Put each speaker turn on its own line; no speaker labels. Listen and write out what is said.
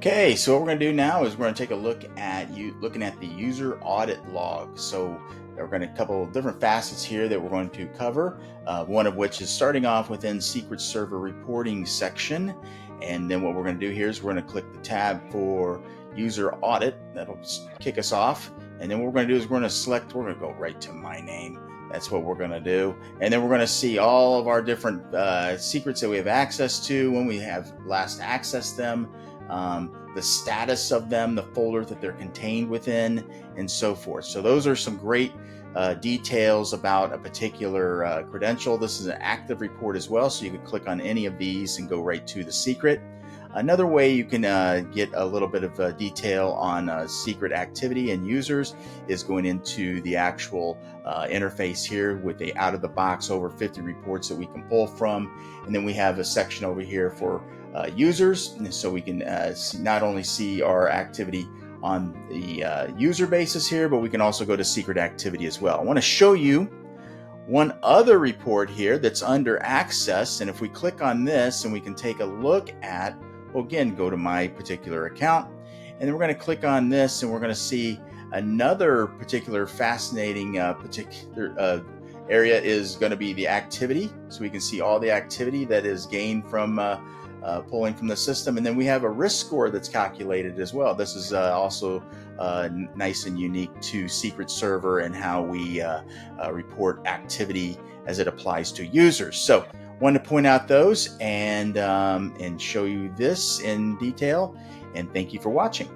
Okay, so what we're going to do now is we're going to take a look at looking at the user audit log. So we're going to a couple of different facets here that we're going to cover. One of which is starting off within Secret Server reporting section, and then what we're going to do here is we're going to click the tab for user audit. That'll kick us off, and then what we're going to do is we're going to go right to my name. That's what we're going to do, and then we're going to see all of our different secrets that we have access to, when we have last accessed them, the status of them, the folder that they're contained within, and so forth. So those are some great details about a particular credential. This is an active report as well, so you can click on any of these and go right to the secret. Another way you can get a little bit of detail on secret activity and users is going into the actual interface here with the out-of-the-box over 50 reports that we can pull from. And then we have a section over here for users, so we can not only see our activity on the user basis here, but we can also go to secret activity as well. I want to show you one other report here that's under access, and if we click on this and we can take a look at, well, again, go to my particular account, and then we're going to click on this and we're going to see another particular fascinating area is going to be the activity. So we can see all the activity that is gained from pulling from the system, and then we have a risk score that's calculated as well. This is also nice and unique to Secret Server and how we report activity as it applies to users. So wanted to point out those and show you this in detail, and thank you for watching.